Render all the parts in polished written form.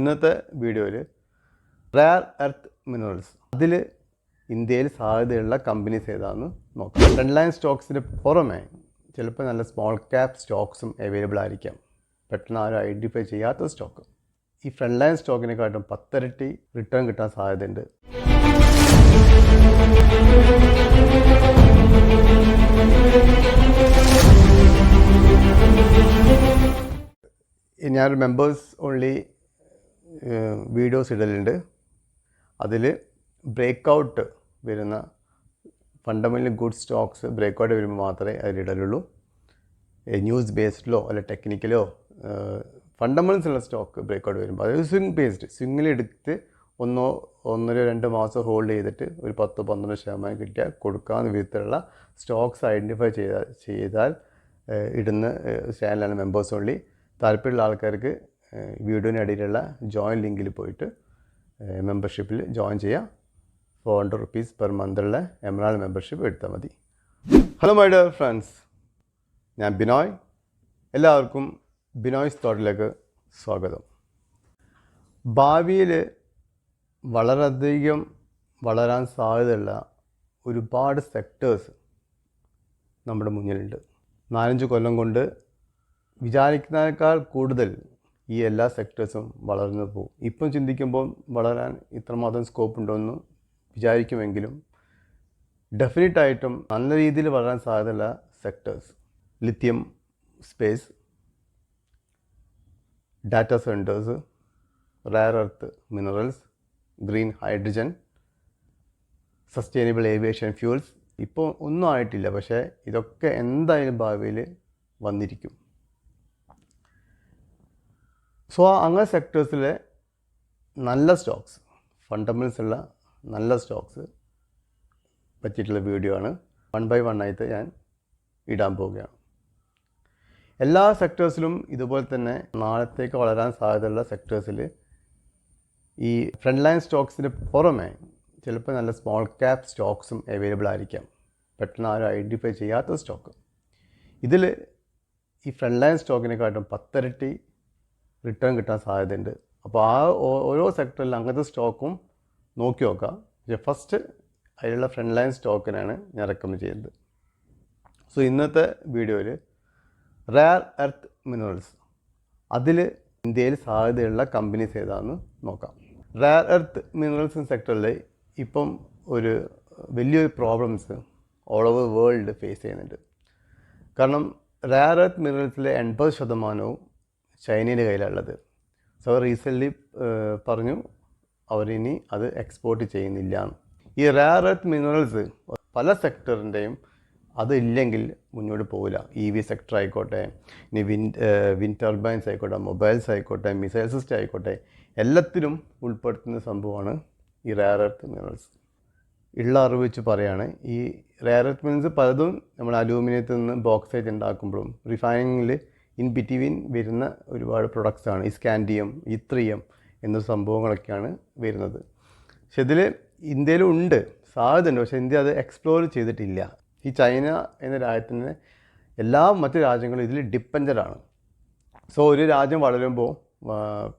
ഇന്നത്തെ വീഡിയോയിൽ rare earth minerals അതിൽ ഇന്ത്യയിൽ സാധ്യതയുള്ള കമ്പനീസ് ഏതാണെന്ന് നോക്കാം. ഫ്രണ്ട് ലൈൻ സ്റ്റോക്സിന് പുറമെ ചിലപ്പോൾ നല്ല സ്മോൾ ക്യാപ് സ്റ്റോക്സും അവൈലബിൾ ആയിരിക്കാം. പെട്ടെന്ന് ആരും ഐഡൻറ്റിഫൈ ചെയ്യാത്ത സ്റ്റോക്ക്. ഈ ഫ്രണ്ട് ലൈൻ സ്റ്റോക്കിനെക്കാട്ടും 10 ഇരട്ടി റിട്ടേൺ കിട്ടാൻ സാധ്യതയുണ്ട്. ഞാനൊരു മെമ്പേഴ്സ് ഓൺലി വീഡിയോസ് ഇടലുണ്ട്. അതിൽ ബ്രേക്കൗട്ട് വരുന്ന ഫണ്ടമെൻ്റലി ഗുഡ് സ്റ്റോക്സ് ബ്രേക്കൗട്ട് വരുമ്പോൾ മാത്രമേ അതിലിടലുള്ളൂ. ന്യൂസ് ബേസ്ഡിലോ അല്ല ടെക്നിക്കലോ ഫണ്ടമെൻ്റൽസ് ഉള്ള സ്റ്റോക്ക് ബ്രേക്കൗട്ട് വരുമ്പോൾ അതായത് സ്വിംഗ് ബേസ്ഡ് സ്വിങ്ങിലെടുത്ത് 1-2 മാസം ഹോൾഡ് ചെയ്തിട്ട് ഒരു 10-12% കിട്ടിയാൽ കൊടുക്കാവുന്ന വിധത്തിലുള്ള സ്റ്റോക്സ് ഐഡൻറ്റിഫൈ ചെയ്താൽ ഇടുന്ന ചാനലാണ് മെമ്പേഴ്സ് ഓൺലി. താല്പര്യമുള്ള ആൾക്കാർക്ക് വീഡിയോയിനിടയിലുള്ള ജോയിൻ ലിങ്കിൽ പോയിട്ട് മെമ്പർഷിപ്പിൽ ജോയിൻ ചെയ്യാം. 400 rupees പെർ മന്തുള്ള എമറാൾഡ് മെമ്പർഷിപ്പ് എടുത്താൽ മതി. ഹലോ മൈ ഡിയർ ഫ്രണ്ട്സ്, ഞാൻ ബിനോയ്. എല്ലാവർക്കും ബിനോയ്സ് തോട്ടിലേക്ക് സ്വാഗതം. ഭാവിയിൽ വളരെയധികം വളരാൻ സാധ്യതയുള്ള ഒരുപാട് സെക്ടേഴ്സ് നമ്മുടെ മുന്നിലുണ്ട്. 4-5 കൊല്ലം കൊണ്ട് വിചാരിക്കുന്നതിനേക്കാൾ കൂടുതൽ ഈ എല്ലാ സെക്ടേഴ്സും വളർന്നു പോകും. ഇപ്പം ചിന്തിക്കുമ്പോൾ വളരാൻ ഇത്രമാത്രം സ്കോപ്പ് ഉണ്ടോയെന്ന് വിചാരിക്കുമെങ്കിലും ഡെഫിനറ്റായിട്ടും നല്ല രീതിയിൽ വളരാൻ സാധ്യതയുള്ള sectors lithium space, data centres, rare earth minerals, green hydrogen, sustainable aviation fuels. ഇപ്പോൾ ഒന്നും ആയിട്ടില്ല, പക്ഷേ ഇതൊക്കെ എന്തായാലും ഭാവിയിൽ വന്നിരിക്കും. സോ അങ്ങനെ സെക്ടേഴ്സിലെ നല്ല സ്റ്റോക്സ്, ഫണ്ടമെൻ്റൽസ് ഉള്ള നല്ല സ്റ്റോക്സ് പറ്റിയിട്ടുള്ള വീഡിയോ ആണ്. 1 by 1 ആയിട്ട് ഞാൻ ഇടാൻ പോവുകയാണ്. എല്ലാ സെക്ടേഴ്സിലും ഇതുപോലെ തന്നെ നാളത്തേക്ക് വളരാൻ സാധ്യതയുള്ള സെക്ടേഴ്സിൽ ഈ ഫ്രണ്ട് ലൈൻ സ്റ്റോക്സിന് പുറമെ ചിലപ്പോൾ നല്ല സ്മോൾ ക്യാപ് സ്റ്റോക്സും അവൈലബിൾ ആയിരിക്കാം. പെട്ടെന്ന് ആരും ഐഡൻറ്റിഫൈ ചെയ്യാത്ത സ്റ്റോക്ക്. ഇതിൽ ഈ ഫ്രണ്ട് ലൈൻ സ്റ്റോക്കിനെക്കാട്ടും 10 ഇരട്ടി റിട്ടേൺ കിട്ടാൻ സാധ്യതയുണ്ട്. അപ്പോൾ ആ ഓരോ സെക്ടറിൽ അങ്ങനത്തെ സ്റ്റോക്കും നോക്കി നോക്കാം. പക്ഷേ ഫസ്റ്റ് അതിലുള്ള ഫ്രണ്ട് ലൈൻ സ്റ്റോക്കിനാണ് ഞാൻ റെക്കമെൻഡ് ചെയ്യുന്നത്. സോ ഇന്നത്തെ വീഡിയോയിൽ റെയർ എർത്ത് മിനറൽസ് അതിൽ ഇന്ത്യയിൽ സാധ്യതയുള്ള കമ്പനീസ് ഏതാണെന്ന് നോക്കാം. റെയർ എർത്ത് മിനറൽസ് സെക്ടറിൽ ഇപ്പം ഒരു വലിയൊരു problems all over world face ചെയ്യുന്നുണ്ട്. കാരണം റെയർ എർത്ത് മിനറൽസിലെ 80% ചൈനയുടെ കയ്യിലുള്ളത്. സോ റീസെൻ്റ്ലി പറഞ്ഞു അവരിനി അത് എക്സ്പോർട്ട് ചെയ്യുന്നില്ല. ഈ റെയർ എർത്ത് മിനറൽസ് പല സെക്ടറിൻ്റെയും അതില്ലെങ്കിൽ മുന്നോട്ട് പോകില്ല. EV സെക്ടർ ആയിക്കോട്ടെ, ഇനി വിൻഡ് ടർബൈൻസ് ആയിക്കോട്ടെ, മൊബൈൽസ് ആയിക്കോട്ടെ, മിസൈൽ സിസ്റ്റം ആയിക്കോട്ടെ, എല്ലാത്തിലും ഉൾപ്പെടുത്തുന്ന സംഭവമാണ് ഈ റെയർ എർത്ത് മിനറൽസ്. ഉള്ള അറിവ് വെച്ച് പറയുകയാണ്, ഈ റെയർ എർത്ത് മിനറൽസ് പലതും നമ്മൾ അലൂമിനിയത്തിൽ നിന്ന് ബോക്സൈറ്റ് ഉണ്ടാക്കുമ്പോഴും റിഫൈനിങ്ങിൽ ഇൻ ബിറ്റ്വീൻ വരുന്ന ഒരുപാട് പ്രൊഡക്ട്സാണ്. ഈ സ്കാൻഡിയം, ഇത്രിയം എന്ന സംഭവങ്ങളൊക്കെയാണ് വരുന്നത്. പക്ഷെ ഇതിൽ ഇന്ത്യയിലും ഉണ്ട്, സാധ്യതയുണ്ട്. പക്ഷേ ഇന്ത്യ അത് എക്സ്പ്ലോർ ചെയ്തിട്ടില്ല. ഈ ചൈന എന്ന രാജ്യത്തിന് എല്ലാ മറ്റു രാജ്യങ്ങളും ഇതിൽ ഡിപ്പെൻഡൻ്റാണ്. സോ ഒരു രാജ്യം വളരുമ്പോൾ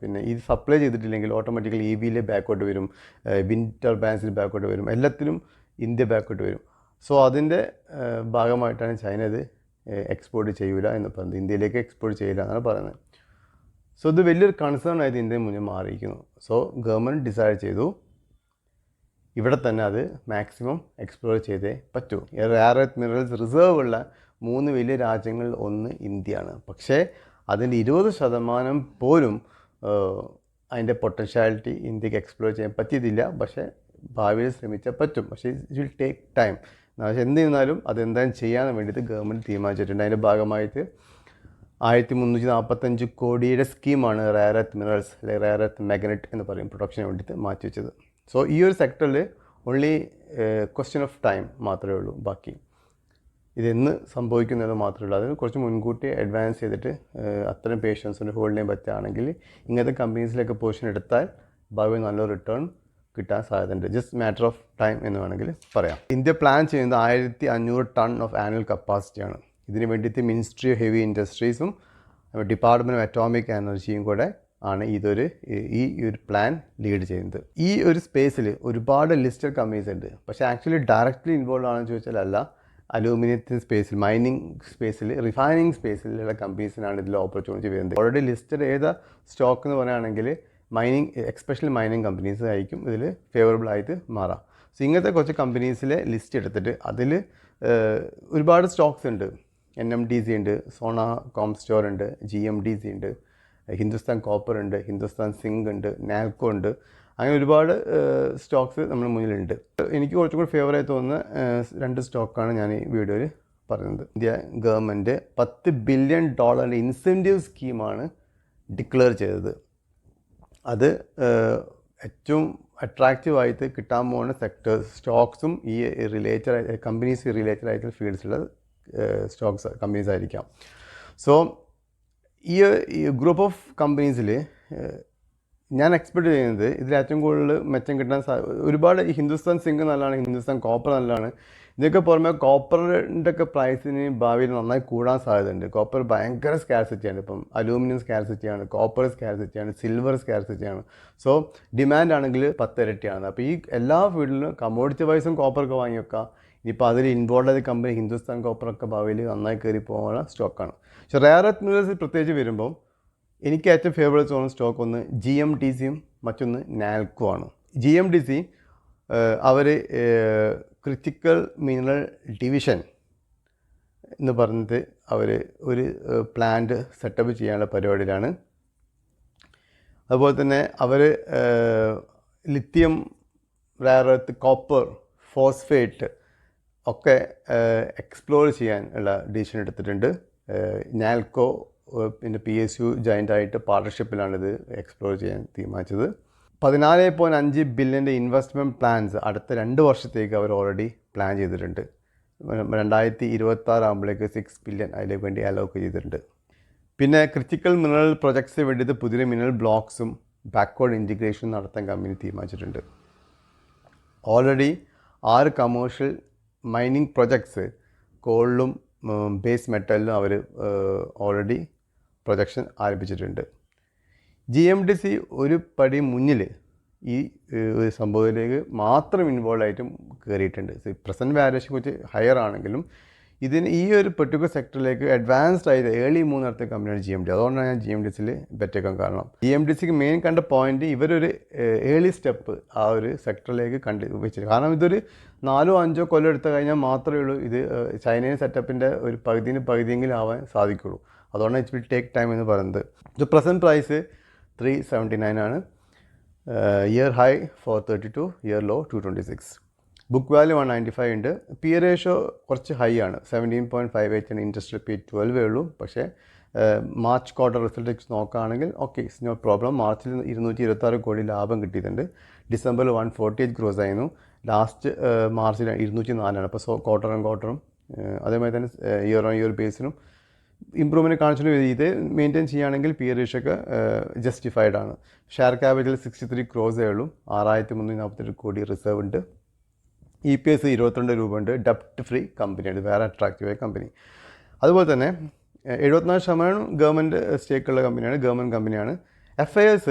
പിന്നെ ഇത് സപ്ലൈ ചെയ്തിട്ടില്ലെങ്കിൽ ഓട്ടോമാറ്റിക്കലി EVയിൽ ബാക്കോട്ട് വരും, വിൻഡ് ടർബൈൻസിൽ ബാക്കോട്ട് വരും, എല്ലാത്തിലും ഇന്ത്യ ബാക്കോട്ട് വരും. സോ അതിൻ്റെ ഭാഗമായിട്ടാണ് ചൈന ഇത് എക്സ്പോർട്ട് ചെയ്യില്ല എന്ന് പറയുന്നത്. ഇന്ത്യയിലേക്ക് എക്സ്പോർട്ട് ചെയ്യില്ല എന്നാണ് പറയുന്നത്. സോ ഇത് വലിയൊരു കൺസേൺ ആയിട്ട് ഇന്ത്യ മുന്നിൽ മാറിയിരിക്കുന്നു. സോ ഗവൺമെൻറ് ഡിസൈഡ് ചെയ്തു ഇവിടെ തന്നെ അത് മാക്സിമം എക്സ്പ്ലോർ ചെയ്തേ പറ്റൂ. റെയർ എർത്ത് മിനറൽസ് റിസർവ് ഉള്ള 3 വലിയ രാജ്യങ്ങളിൽ ഒന്ന് ഇന്ത്യയാണ്. പക്ഷേ അതിൻ്റെ 20% പോലും അതിൻ്റെ പൊട്ടൻഷ്യാലിറ്റി ഇന്ത്യക്ക് എക്സ്പ്ലോർ ചെയ്യാൻ പറ്റിയതില്ല. പക്ഷേ ഭാവിയിൽ ശ്രമിച്ചാൽ പറ്റും. പക്ഷേ ഇറ്റ് വിൽ ടേക്ക് ടൈം. എന്നിരുന്നാലും അതെന്തായാലും ചെയ്യാൻ വേണ്ടിയിട്ട് ഗവൺമെൻറ് തീരുമാനിച്ചിട്ടുണ്ട്. അതിൻ്റെ ഭാഗമായിട്ട് 1345 കോടിയുടെ സ്കീമാണ് റെയർ എർത്ത് മിനറൽസ് അല്ലെങ്കിൽ റെയർ എർത്ത് മാഗ്നറ്റ് എന്ന് പറയും പ്രൊഡക്ഷന് വേണ്ടിയിട്ട് മാറ്റിവെച്ചത്. സോ ഈ ഒരു സെക്ടറിൽ ഓൺലി ക്വസ്റ്റ്യൻ ഓഫ് ടൈം മാത്രമേ ഉള്ളൂ. ബാക്കി ഇതെന്ന് സംഭവിക്കുന്നത് മാത്രമേ ഉള്ളൂ. അതിന് കുറച്ച് മുൻകൂട്ടി അഡ്വാൻസ് ചെയ്തിട്ട് അത്രയും പേഷ്യൻസിന് ഹോൾഡ് ചെയ്യാൻ പറ്റുകയാണെങ്കിൽ ഇങ്ങനത്തെ കമ്പനീസിലേക്ക് പൊസിഷൻ എടുത്താൽ ഭാവി നല്ലൊരു റിട്ടേൺ കിട്ടാൻ സാധ്യതയുണ്ട്. ജസ്റ്റ് മാറ്റർ ഓഫ് ടൈം എന്ന് വേണമെങ്കിൽ പറയാം. ഇന്ത്യ പ്ലാൻ ചെയ്യുന്നത് 1500 ടൺ ഓഫ് ആനുവൽ കപ്പാസിറ്റിയാണ്. ഇതിന് വേണ്ടിയിട്ട് മിനിസ്ട്രി ഓഫ് ഹെവി ഇൻഡസ്ട്രീസും ഡിപ്പാർട്ട്മെൻറ്റ് ഓഫ് അറ്റോമിക് എനർജിയും കൂടെ ആണ് ഈ ഒരു പ്ലാൻ ലീഡ് ചെയ്യുന്നത്. ഈ ഒരു സ്പേസിൽ ഒരുപാട് ലിസ്റ്റഡ് കമ്പനീസ് ഉണ്ട്. പക്ഷേ ആക്ച്വലി ഡയറക്റ്റ്ലി ഇൻവോൾവ് ആണെന്ന് ചോദിച്ചാൽ അല്ല. അലൂമിനിയത്തിൻ സ്പേസിൽ, മൈനിങ് സ്പേസിൽ, റിഫൈനിങ് സ്പേസിലുള്ള കമ്പനീസിനാണ് ഇതിൽ ഓപ്പർച്യൂണിറ്റി വരുന്നത്. ഓൾറെഡി ലിസ്റ്റഡ് ഏതാ സ്റ്റോക്ക് എന്ന് പറയുകയാണെങ്കിൽ മൈനിങ്, എക്സ്പെഷ്യലി മൈനിങ് കമ്പനീസ് ആയിരിക്കും ഇതിൽ ഫേവറബിൾ ആയിട്ട് മാറാം. സോ ഇങ്ങനത്തെ കുറച്ച് കമ്പനീസിലെ ലിസ്റ്റ് എടുത്തിട്ട് അതിൽ ഒരുപാട് സ്റ്റോക്സ് ഉണ്ട്. NMDC ഉണ്ട്, സോണ കോംസ്റ്റോർ ഉണ്ട്, GMDC ഉണ്ട്, ഹിന്ദുസ്ഥാൻ കോപ്പർ ഉണ്ട്, ഹിന്ദുസ്ഥാൻ സിങ്ക് ഉണ്ട്, നാൽക്കോ ഉണ്ട്. അങ്ങനെ ഒരുപാട് സ്റ്റോക്സ് നമ്മുടെ മുന്നിലുണ്ട്. എനിക്ക് കുറച്ചും കൂടി ഫേവറായി തോന്നുന്ന 2 സ്റ്റോക്കാണ് ഞാൻ ഈ വീഡിയോയിൽ പറയുന്നത്. ഇന്ത്യ ഗവൺമെൻറ് $10 ബില്യൺ ഇൻസെൻറ്റീവ് സ്കീമാണ് ഡിക്ലെയർ ചെയ്തത്. അത് ഏറ്റവും അട്രാക്റ്റീവായിട്ട് കിട്ടാൻ പോകുന്ന സെക്ടേഴ്സ്, സ്റ്റോക്സും ഈ റിലേറ്റഡ് കമ്പനീസ് റിലേറ്റഡ് ആയിട്ടുള്ള ഫീൽഡ്സിലുള്ള സ്റ്റോക്സ് കമ്പനീസ് ആയിരിക്കാം. സോ ഈ ഗ്രൂപ്പ് ഓഫ് കമ്പനീസിൽ ഞാൻ എക്സ്പെക്ട് ചെയ്യുന്നത് ഇതിൽ ഏറ്റവും കൂടുതൽ മെച്ചം കിട്ടാൻ ഒരുപാട് ഈ ഹിന്ദുസ്ഥാൻ സിങ്ക് നല്ലതാണ്, ഹിന്ദുസ്ഥാൻ കോപ്പർ നല്ലതാണ്. ഇതൊക്കെ പുറമെ കോപ്പറിൻ്റെ ഒക്കെ പ്രൈസിന് ഭാവിയിൽ നന്നായി കൂടാൻ സാധ്യതയുണ്ട്. കോപ്പർ ഭയങ്കര സ്കാർസിറ്റിയാണ്. ഇപ്പം അലൂമിനിയം സ്കാർസിറ്റിയാണ്, കോപ്പർ സ്കാർസിറ്റിയാണ്, സിൽവർ സ്കാർസിറ്റിയാണ്. സോ ഡിമാൻഡ് ആണെങ്കിൽ 10 ഇരട്ടിയാണ്. അപ്പോൾ ഈ എല്ലാ ഫീൽഡിലും കമ്മോഡിറ്റി വൈസും കോപ്പറൊക്കെ വാങ്ങി വെക്കാം. ഇനിയിപ്പോൾ അതിൽ ഇൻവോൾവ് ആയ കമ്പനി ഹിന്ദുസ്ഥാൻ കോപ്പറൊക്കെ ഭാവിയിൽ നന്നായി കയറി പോകുന്ന സ്റ്റോക്കാണ്. പക്ഷേ റെയർ എർത്ത് മിനറൽസ് പ്രത്യേകിച്ച് വരുമ്പോൾ എനിക്ക് ഏറ്റവും ഫേവറേറ്റ് തോന്നുന്ന സ്റ്റോക്ക് ഒന്ന് GMDCയും മറ്റൊന്ന് നാൽക്കോ ആണ്. GMDC അവർ ക്രിറ്റിക്കൽ മിനറൽ ഡിവിഷൻ എന്ന് പറഞ്ഞിട്ട് അവർ ഒരു പ്ലാന്റ് സെറ്റപ്പ് ചെയ്യാനുള്ള പരിപാടിയിലാണ്. അതുപോലെ തന്നെ അവർ lithium, rare earth, copper, phosphate ഒക്കെ എക്സ്പ്ലോർ ചെയ്യാൻ ഉള്ള ഡിസിഷൻ എടുത്തിട്ടുണ്ട്. നാൽക്കോ പിന്നെ PSU ജോയിൻ്റായിട്ട് പാർട്ണർഷിപ്പിലാണിത് എക്സ്പ്ലോർ ചെയ്യാൻ തീരുമാനിച്ചത്. 14.5 ബില്യൻ്റെ ഇൻവെസ്റ്റ്മെൻറ്റ് പ്ലാൻസ് അടുത്ത 2 വർഷത്തേക്ക് അവർ ഓൾറെഡി പ്ലാൻ ചെയ്തിട്ടുണ്ട്. 2026 ആകുമ്പോഴേക്ക് 6 ബില്യൺ അതിലേക്ക് വേണ്ടി അലോക്ക് ചെയ്തിട്ടുണ്ട്. പിന്നെ ക്രിറ്റിക്കൽ മിനറൽ പ്രൊജക്ട്സിന് വേണ്ടിയിട്ട് പുതിയ മിനറൽ ബ്ലോക്സും ബാക്ക്വേർഡ് ഇൻറ്റിഗ്രേഷൻ നടത്താൻ കമ്പനി തീരുമാനിച്ചിട്ടുണ്ട്. ഓൾറെഡി 6 കമേഴ്ഷ്യൽ മൈനിങ് പ്രൊജക്ട്സ് കോളിലും ബേസ് മെറ്റലിലും അവർ ഓൾറെഡി പ്രൊജക്ഷൻ ആരംഭിച്ചിട്ടുണ്ട്. GMDC ഒരു പടി മുന്നിൽ ഈ സംഭവത്തിലേക്ക് മാത്രം ഇൻവോൾവ് ആയിട്ടും കയറിയിട്ടുണ്ട്. പ്രസൻറ്റ് വാല്യൂഷൻ കുറച്ച് ഹയർ ആണെങ്കിലും ഇതിന് ഈ ഒരു പെർട്ടിക്കുലർ സെക്ടറിലേക്ക് അഡ്വാൻസ്ഡ് ആയത് ഏർലി മൂവ് നടത്തിയ കമ്പനിയാണ് GMD. അതുകൊണ്ടാണ് ഞാൻ GMDCയിൽ ബെറ്റേക്കാൻ കാരണം. GMDCക്ക് മെയിൻ കണ്ട പോയിന്റ് ഇവരൊരു ഏർലി സ്റ്റെപ്പ് ആ ഒരു സെക്ടറിലേക്ക് വെച്ചിട്ട്. കാരണം ഇതൊരു 4-5 കൊല്ലം എടുത്തു കഴിഞ്ഞാൽ മാത്രമേ ഉള്ളൂ ഇത് ചൈനീസ് സെറ്റപ്പിൻ്റെ ഒരു പകുതിയെങ്കിലും ആവാൻ സാധിക്കുള്ളൂ. അതുകൊണ്ടാണ് ഇറ്റ് വിൽ ടേക്ക് ടൈം എന്ന് പറയുന്നത്. ഇത് പ്രസൻറ്റ് പ്രൈസ് 379 ആണ്. Year high 432, year low 226. Book value 195 ഉണ്ട്. PE റേഷ്യോ കുറച്ച് ഹൈ ആണ്, 17.58 ആണ്. ഇൻട്രസ്റ്റ് പേ 12 ഉള്ളൂ. പക്ഷേ മാർച്ച് ക്വാർട്ടർ റിസൾട്ട് നോക്കുകയാണെങ്കിൽ ഓക്കെ, ഇറ്റ്സ് നോ പ്രോബ്ലം. മാർച്ചിൽ 226 കോടി ലാഭം കിട്ടിയിട്ടുണ്ട്. ഡിസംബറിൽ 148 ഗ്രോസ് ആയിരുന്നു. ലാസ്റ്റ് മാർച്ചിൽ 204 അപ്പോൾ ക്വാർട്ടർ ആൻഡ് ക്വാർട്ടറും അതേമാതിരി തന്നെ ഇയർ ഓൺ ഇയർ ബേസിനും ഇമ്പ്രൂവ്മെൻറ്റ് കാണിച്ചിട്ട് ഇത് മെയിൻറ്റെയിൻ ചെയ്യുകയാണെങ്കിൽ PE റേഷ്യോ ഒക്കെ ജസ്റ്റിഫൈഡ് ആണ്. ഷെയർ ക്യാപിറ്റൽ 63 ക്രോസേ ഉള്ളൂ. 6348 കോടി റിസർവ് ഉണ്ട്. EPS 22 രൂപ ഉണ്ട്. ഡെപ്റ്റ് ഫ്രീ കമ്പനിയാണ്, വേറെ അട്രാക്റ്റീവായ കമ്പനി. അതുപോലെ തന്നെ 74% ഗവൺമെൻറ് സ്റ്റേക്കുള്ള കമ്പനിയാണ്, ഗവൺമെൻറ് കമ്പനിയാണ്. FIS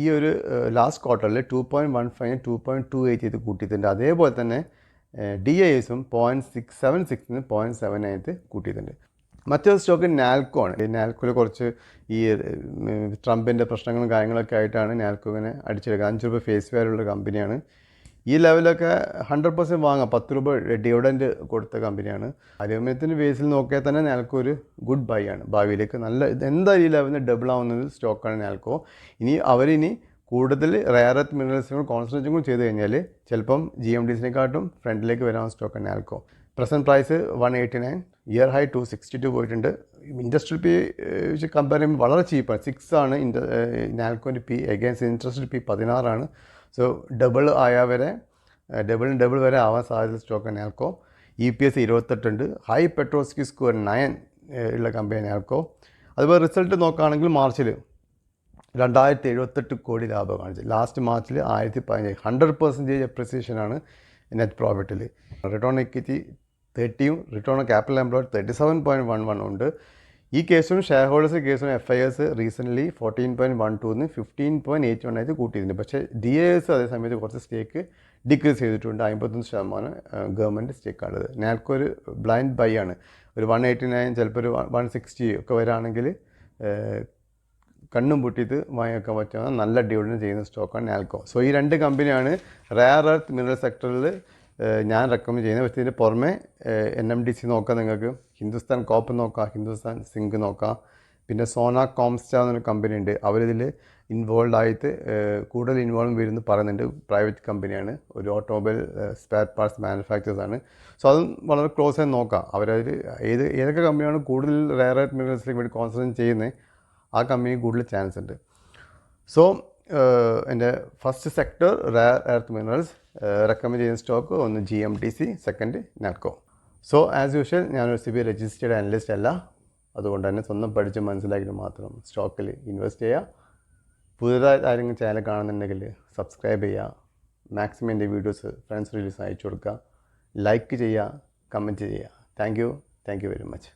ഈ ഒരു ലാസ്റ്റ് ക്വാർട്ടറിൽ 2.15 2.28 ചെയ്ത് കൂട്ടിയിട്ടുണ്ട്. അതേപോലെ തന്നെ DISും 0.676 0.78 കൂട്ടിയിട്ടുണ്ട്. മറ്റൊരു സ്റ്റോക്ക് നാൽക്കോ ആണ്. നാൽക്കോയിൽ കുറച്ച് ഈ ട്രംപിൻ്റെ പ്രശ്നങ്ങളും കാര്യങ്ങളൊക്കെ ആയിട്ടാണ് നാൽക്കോ ഇങ്ങനെ അടിച്ചെടുക്കുക. 5 രൂപ ഫേസ് വാല്യൂ ഉള്ള കമ്പനിയാണ്. ഈ ലെവലൊക്കെ 100% വാങ്ങാം. 10 രൂപ ഡിവിഡൻറ്റ് കൊടുത്ത കമ്പനിയാണ്. അലൂമിനിയത്തിൻ്റെ ബേസിൽ നോക്കിയാൽ തന്നെ നാൽക്കോ ഒരു ഗുഡ് ബൈ ആണ്. ഭാവിയിലേക്ക് നല്ല എന്തായാലും ഈ ലെവലിന് ഡബിൾ ആവുന്ന സ്റ്റോക്കാണ് നാൽക്കോ. അവരിനി കൂടുതൽ റെയർ എർത്ത് മിനറൽസിനും കോൺസെൻട്രേറ്റും കൂടി ചെയ്ത് കഴിഞ്ഞാൽ ചിലപ്പം GMDCനെക്കാട്ടും ഫ്രണ്ടിലേക്ക് വരാവുന്ന സ്റ്റോക്കാണ് Nalco. Present price 189, year high 262 പോയിട്ടുണ്ട്. ഇൻഡസ്ട്രിയൽ പി വെച്ച് കമ്പയർ ചെയ്യുമ്പോൾ വളരെ ചീപ്പാണ്. 6 ആണ് നാൽക്കോൻ്റെ പി. അഗൈൻസ്റ്റ് ഇൻട്രസ്റ്റഡ് പി 16 ആണ്. സോ ഡബിൾ ഡബിൾ വരെ ആവാൻ സാധ്യത സ്റ്റോക്കാണ് നാൽക്കോ. EPS 28 ഉണ്ട്. ഹൈ പെട്രോസ്കി സ്കോർ 9 ഉള്ള കമ്പനി നാൽക്കോ. അതുപോലെ റിസൾട്ട് നോക്കുകയാണെങ്കിൽ മാർച്ചിൽ 2078 കോടി ലാഭം കാണിച്ചത്. ലാസ്റ്റ് മാർച്ചിൽ 1015, 100% അപ്രിസിയേഷനാണ് നെറ്റ് പ്രോഫിറ്റിൽ. Return on equity 30, return on capital employed 37.11 ഉണ്ട്. ഈ കേസും ഷെയർ ഹോൾഡേഴ്സ് കേസും FIS റീസെൻ്റ്ലി 14.12 15.81 ആയിട്ട് കൂട്ടിയിട്ടുണ്ട്. പക്ഷേ DIS അതേ സമയത്ത് കുറച്ച് സ്റ്റേക്ക് ഡിക്രീസ് ചെയ്തിട്ടുണ്ട്. 51% ഗവൺമെൻറ് സ്റ്റേക്കാണുള്ളത്. നാൽക്കോ ഒരു ബ്ലൈൻഡ് ബൈ ആണ്. ഒരു 189 ചിലപ്പോൾ ഒരു 160 ഒക്കെ വരാണെങ്കിൽ കണ്ണും പൊട്ടിയിട്ട് വാങ്ങിക്കാൻ പറ്റുന്ന നല്ല ഡിവിഡൻഡ് ചെയ്യുന്ന സ്റ്റോക്കാണ് നാൽക്കോ. സോ ഈ രണ്ട് കമ്പനിയാണ് റെയർ എർത്ത് മിനറൽ സെക്ടറിൽ ഞാൻ റെക്കമെൻഡ് ചെയ്യുന്നത്. പക്ഷേ ഇതിൻ്റെ പുറമെ NMDC നോക്കാം, നിങ്ങൾക്ക് ഹിന്ദുസ്ഥാൻ കോപ്പർ നോക്കാം, ഹിന്ദുസ്ഥാൻ സിങ്ക് നോക്കാം, പിന്നെ സോന കോംസ്റ്റാർ എന്നൊരു കമ്പനി ഉണ്ട്. അവരിതിൽ ഇൻവോൾവ് ആയിട്ട് കൂടുതൽ ഇൻവോൾവ് വരുന്നു പറയുന്നുണ്ട്. പ്രൈവറ്റ് കമ്പനിയാണ്, ഒരു ഓട്ടോമൊബൈൽ സ്പെയർ പാർട്സ് മാനുഫാക്ചേഴ്സാണ്. സോ അതും വളരെ ക്ലോസ് ആയി നോക്കാം. അവരതിൽ ഏതൊക്കെ കമ്പനിയാണ് കൂടുതൽ റെയർ എർത്ത് മിനറൽസിലേക്ക് വേണ്ടി കോൺസെൻട്രേറ്റ് ചെയ്യുന്നത്, ആ കമ്പനി കൂടുതൽ ചാൻസ് ഉണ്ട്. സോ എൻ്റെ first sector rare earth minerals, recommend ചെയ്യുന്ന സ്റ്റോക്ക് ഒന്ന് GMTC, second Nalco. So as usual ഞാനൊരു SEBI രജിസ്റ്റേർഡ് അനലിസ്റ്റ് അല്ല, അതുകൊണ്ട് തന്നെ സ്വന്തം പഠിച്ച് മനസ്സിലാക്കിയിട്ട് മാത്രം സ്റ്റോക്കിൽ ഇൻവെസ്റ്റ് ചെയ്യുക. പുതുതായി ആരെങ്കിലും ചാനൽ കാണുന്നുണ്ടെങ്കിൽ സബ്സ്ക്രൈബ് ചെയ്യുക, മാക്സിമം എൻ്റെ വീഡിയോസ് ഫ്രണ്ട്സ് റിലീസ് അയച്ചു കൊടുക്കുക, ലൈക്ക് ചെയ്യുക, കമൻറ്റ് ചെയ്യുക. Thank you very much.